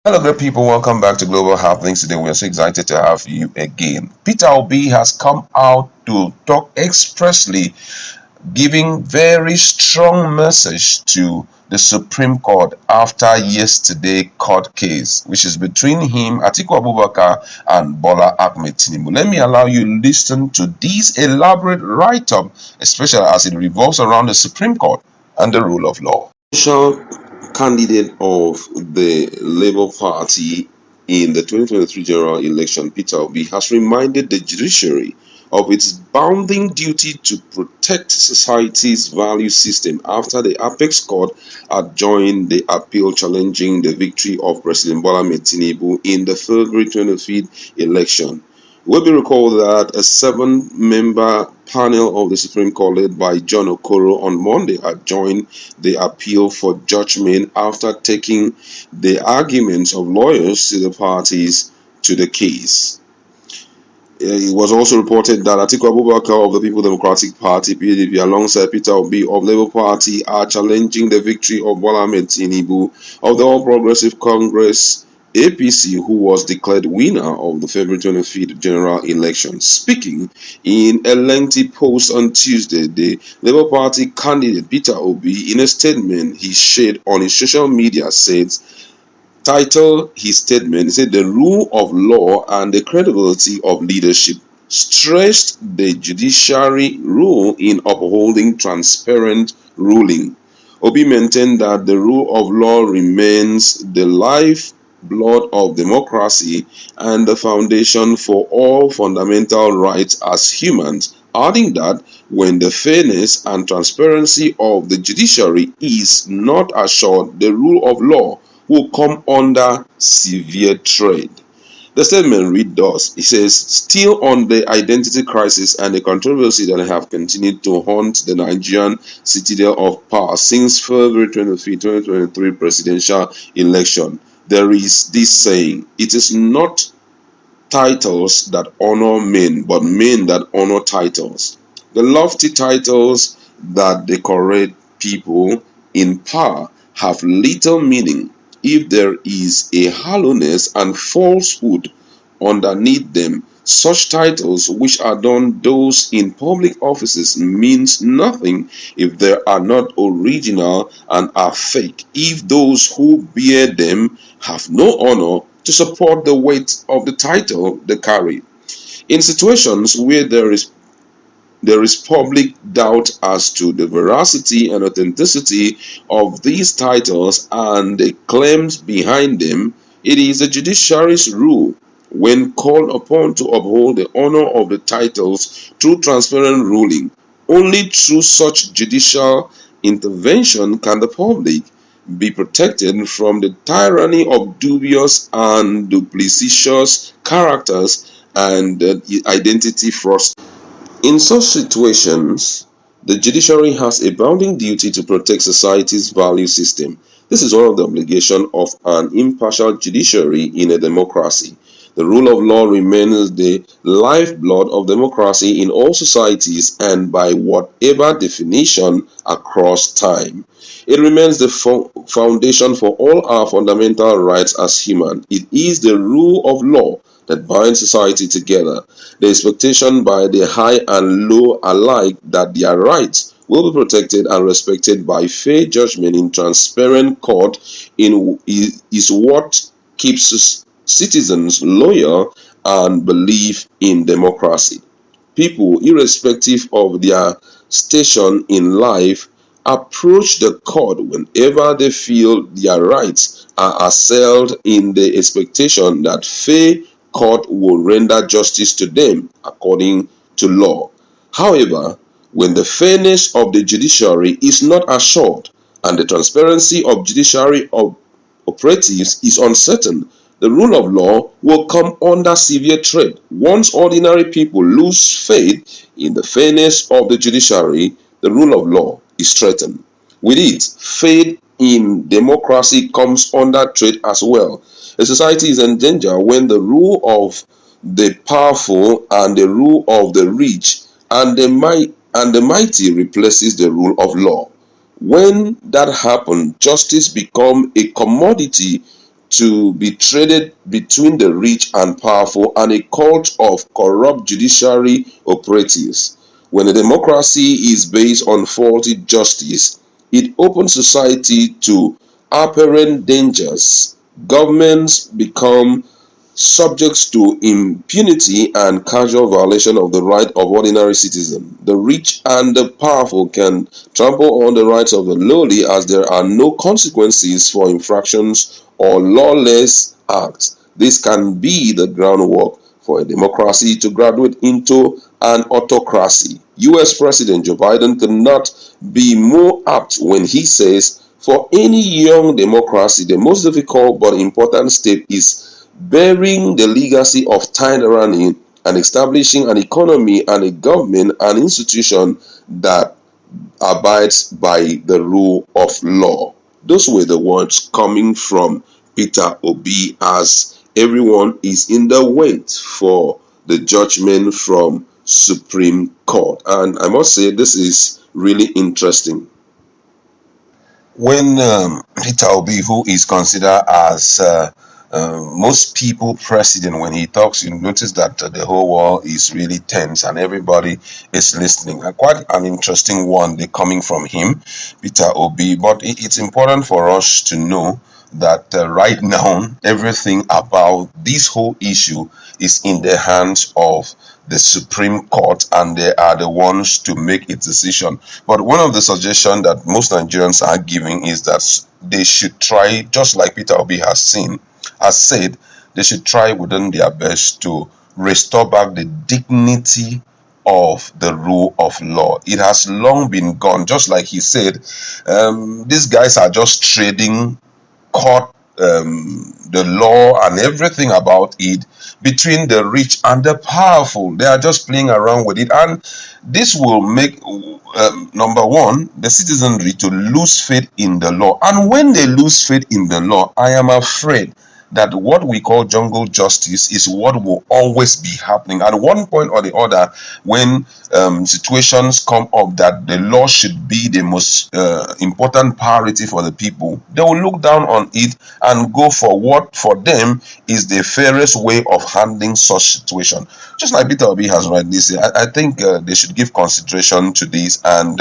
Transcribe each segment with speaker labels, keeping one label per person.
Speaker 1: Hello, great people. Welcome back to Global Happenings. Today, we are so excited to have you again. Peter Obi has come out to talk expressly, giving very strong message to the Supreme Court after yesterday court case, which is between him, Atiku Abubakar, and Bola Ahmed Tinubu. Let me allow you listen to this elaborate write-up, especially as it revolves around the Supreme Court and the rule of law. Official candidate of the Labour Party in the 2023 general election, Peter Obi, has reminded the judiciary of its bounden duty to protect society's value system after the apex court adjourned the appeal challenging the victory of President Bola Ahmed Tinubu in the February 23 election. It will be recalled that a seven-member panel of the Supreme Court led by John Okoro on Monday adjourned the appeal for judgment after taking the arguments of lawyers to the parties to the case. It was also reported that Atiku Abubakar of the People Democratic Party (PDP) alongside Peter Obi of Labour Party are challenging the victory of Bola Ahmed Tinubu of the All Progressive Congress (APC), who was declared winner of the February 25th general election. Speaking in a lengthy post on Tuesday, the Labour Party candidate Peter Obi, in a statement he shared on his social media, said, titled his statement, he said, "The rule of law and the credibility of leadership," stressed the judiciary role in upholding transparent ruling. Obi maintained that the rule of law remains the lifeblood of democracy and the foundation for all fundamental rights as humans, adding that when the fairness and transparency of the judiciary is not assured, the rule of law will come under severe threat. The statement read thus. It says, "Still on the identity crisis and the controversy that have continued to haunt the Nigerian citadel of power since February 23, 2023 presidential election, there is this saying, it is not titles that honor men, but men that honor titles. The lofty titles that decorate people in power have little meaning if there is a hollowness and falsehood underneath them. Such titles, which are done those in public offices, means nothing if they are not original and are fake, if those who bear them have no honor to support the weight of the title they carry. In situations where there is public doubt as to the veracity and authenticity of these titles and the claims behind them, it is the judiciary's rule, when called upon, to uphold the honor of the titles through transparent ruling. Only through such judicial intervention can the public be protected from the tyranny of dubious and duplicitous characters and identity fraud. In such situations, the judiciary has a bounden duty to protect society's value system. This is one of the obligations of an impartial judiciary in a democracy. The rule of law remains the lifeblood of democracy in all societies and by whatever definition across time. It remains the foundation for all our fundamental rights as humans. It is the rule of law that binds society together. The expectation by the high and low alike that their rights will be protected and respected by fair judgment in transparent court is what keeps citizens loyal and believe in democracy. People, irrespective of their station in life, approach the court whenever they feel their rights are assailed in the expectation that fair court will render justice to them according to law. However, when the fairness of the judiciary is not assured and the transparency of judiciary operatives is uncertain, the rule of law will come under severe threat. Once ordinary people lose faith in the fairness of the judiciary, the rule of law is threatened. With it, faith in democracy comes under threat as well. A society is in danger when the rule of the powerful and the rule of the rich and the mighty replaces the rule of law. When that happens, justice becomes a commodity to be traded between the rich and powerful, and a cult of corrupt judiciary operatives. When a democracy is based on faulty justice, it opens society to apparent dangers. Governments become subject to impunity and casual violation of the right of ordinary citizens. The rich and the powerful can trample on the rights of the lowly, as there are no consequences for infractions or lawless acts. This can be the groundwork for a democracy to graduate into an autocracy. US President Joe Biden could not be more apt when he says, for any young democracy, the most difficult but important step is bearing the legacy of tyranny and establishing an economy and a government and institution that abides by the rule of law. Those were the words coming from Peter Obi, as everyone is in the wait for the judgment from Supreme Court. And I must say, this is really interesting. When Peter Obi, who is considered as most people president, when he talks, you notice that the whole world is really tense and everybody is listening. Quite an interesting one they coming from him, Peter Obi. But it's important for us to know that right now everything about this whole issue is in the hands of the Supreme Court, and they are the ones to make a decision. But one of the suggestions that most Nigerians are giving is that they should try, just like Peter Obi has said, they should try within their best to restore back the dignity of the rule of law. It has long been gone. Just like he said, these guys are just trading court, the law and everything about it between the rich and the powerful. They are just playing around with it, and this will make number one, the citizenry to lose faith in the law. And when they lose faith in the law, I am afraid that what we call jungle justice is what will always be happening. At one point or the other, when situations come up that the law should be the most important priority for the people, they will look down on it and go for what for them is the fairest way of handling such situation. Just like Peter Obi has rightly said, I think they should give consideration to this and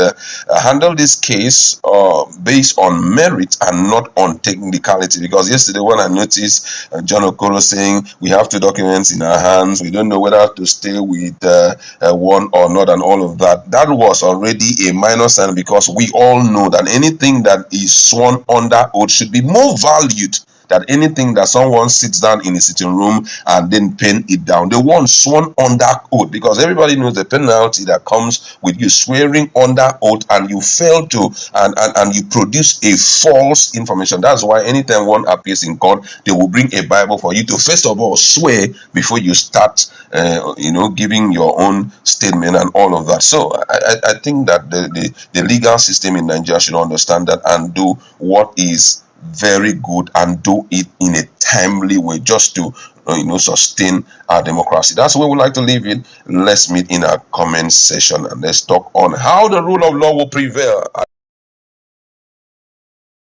Speaker 1: handle this case based on merit and not on technicality. Because yesterday when I noticed John Okoro saying we have two documents in our hands, we don't know whether to stay with one or not, and all of that, that was already a minor sign, because we all know that anything that is sworn under oath should be more valued than anything that someone sits down in a sitting room and then pen it down. The one sworn under oath, because everybody knows the penalty that comes with you swearing under oath and you fail to and you produce a false information. That's why anytime one appears in court, they will bring a Bible for you to first of all swear before you start giving your own statement and all of that. So I think that the legal system in Nigeria should understand that and do what is very good and do it in a timely way, just to sustain our democracy. That's where we like to leave it. Let's meet in our comment session and let's talk on how the rule of law will prevail.